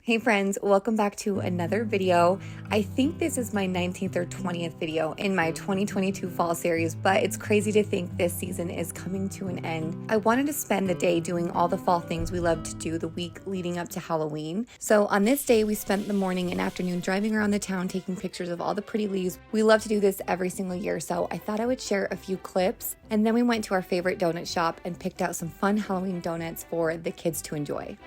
Hey friends, welcome back to another video. I think this is my 19th or 20th video in my 2022 fall series, but it's crazy to think this season is coming to an end. I wanted to spend the day doing all the fall things we love to do the week leading up to Halloween. So on this day, we spent the morning and afternoon driving around the town taking pictures of all the pretty leaves. We love to do this every single year, so I thought I would share a few clips. And then we went to our favorite donut shop and picked out some fun Halloween donuts for the kids to enjoy.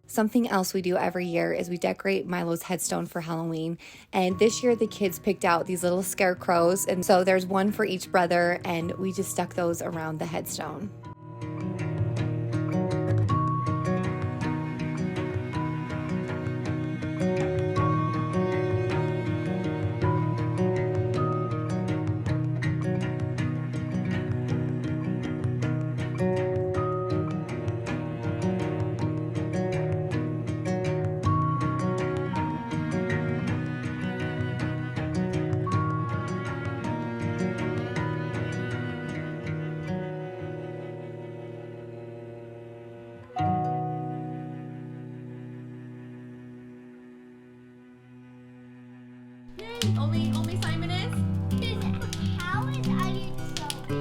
Something else we do every year is we decorate Milo's headstone for Halloween. And this year the kids picked out these little scarecrows. And so there's one for each brother and we just stuck those around the headstone. Only Simon is? How is I so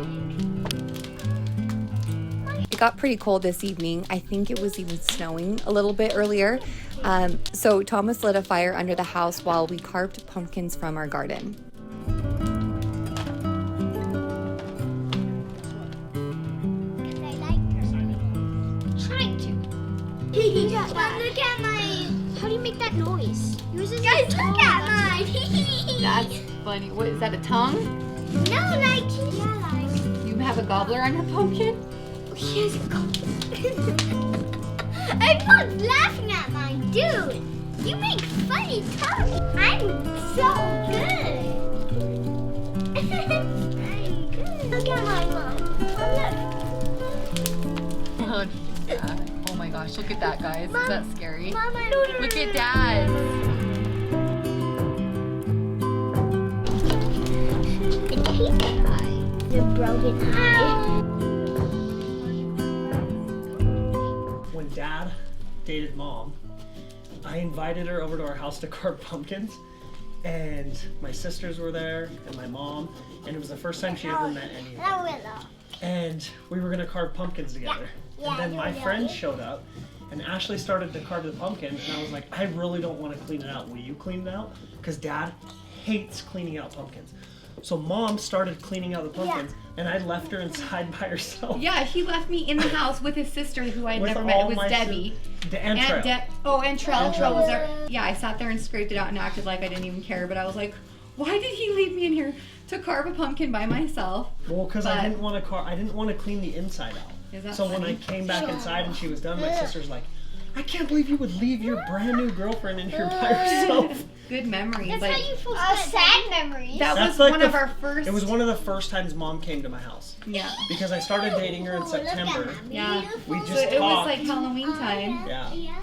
big? It got pretty cold this evening. I think it was even snowing a little bit earlier. So Thomas lit a fire under the house while we carved pumpkins from our garden. Because I like trying to. Look at mine. How do you make that noise? Yours is guys, look at mine. That's funny. What is that, a tongue? No, like You have a gobbler on your pumpkin? Here's a gobbler. Everyone's laughing at mine, dude. You make funny tongues. I'm so good. I'm good. Look at my mom. Oh, yeah. Oh my gosh, look at that, guys. Mom, is that scary? Mama, Look at Dad. The broken eye. When Dad dated Mom, I invited her over to our house to carve pumpkins, and my sisters were there and my mom, and it was the first time she ever met any of them. And we were gonna carve pumpkins together. And then my friend showed up, and Ashley started to carve the pumpkin, and I was like, I really don't want to clean it out. Will you clean it out? Because Dad hates cleaning out pumpkins. So Mom started cleaning out the pumpkins, and I left her inside by herself. Yeah, he left me in the house with his sister who I had With never met. all It was my Debbie. And Trail. And Trell. And Trell was Trell. there. Yeah, I sat there and scraped it out and acted like I didn't even care. But I was like, why did he leave me in here to carve a pumpkin by myself? Well, because I didn't want to clean the inside out. Is that So funny? when I came back inside and she was done, my sister's like, I can't believe you would leave your brand new girlfriend in here by herself. Good memories. That's like, how you feel sad memories. that That's was like one of our first. It was one of the first times Mom came to my house. Yeah. Because I started dating her in September. Yeah. We So just it was talked. like Halloween time. Yeah.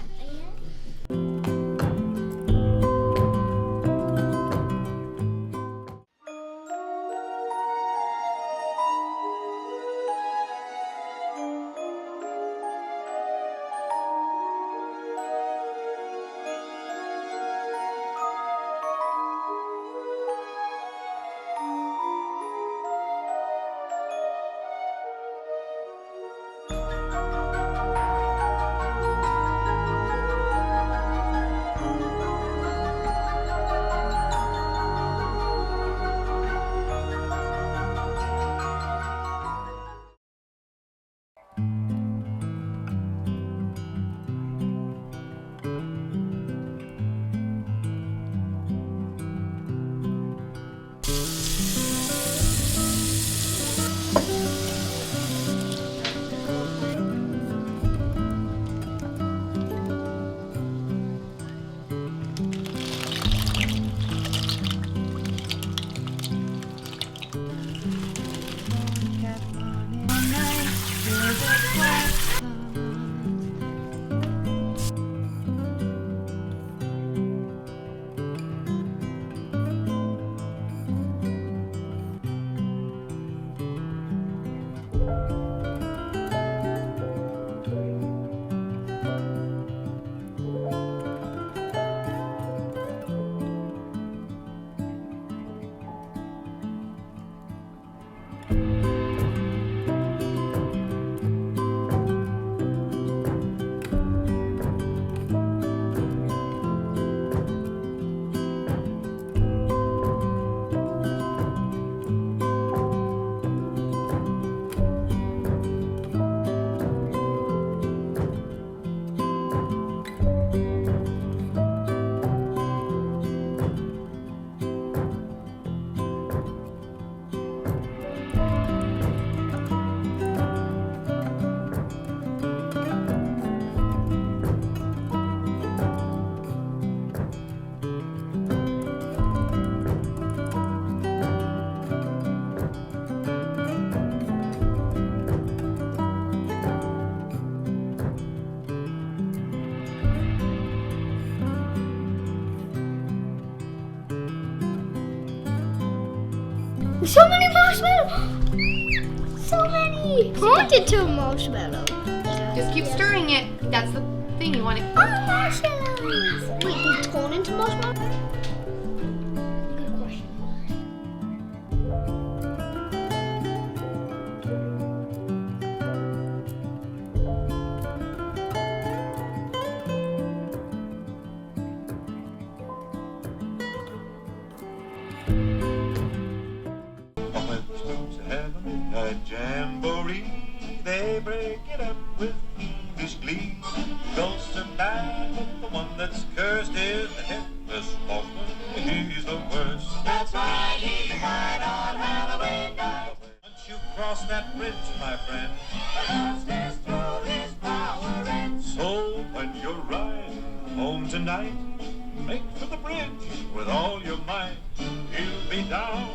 So many marshmallows! So many! Potato marshmallow. Just keep stirring it. That's the thing you want to. Oh, marshmallows! Wait, they turn into marshmallows? Good question. A jamboree, they break it up with English glee. Ghosts are bad, but the one that's cursed is the headless horseman. He's the worst. That's right, he died on Halloween night. Once you cross that bridge, my friend, the ghost is through his power in. So when you're riding home tonight, make for the bridge with all your might. You'll be down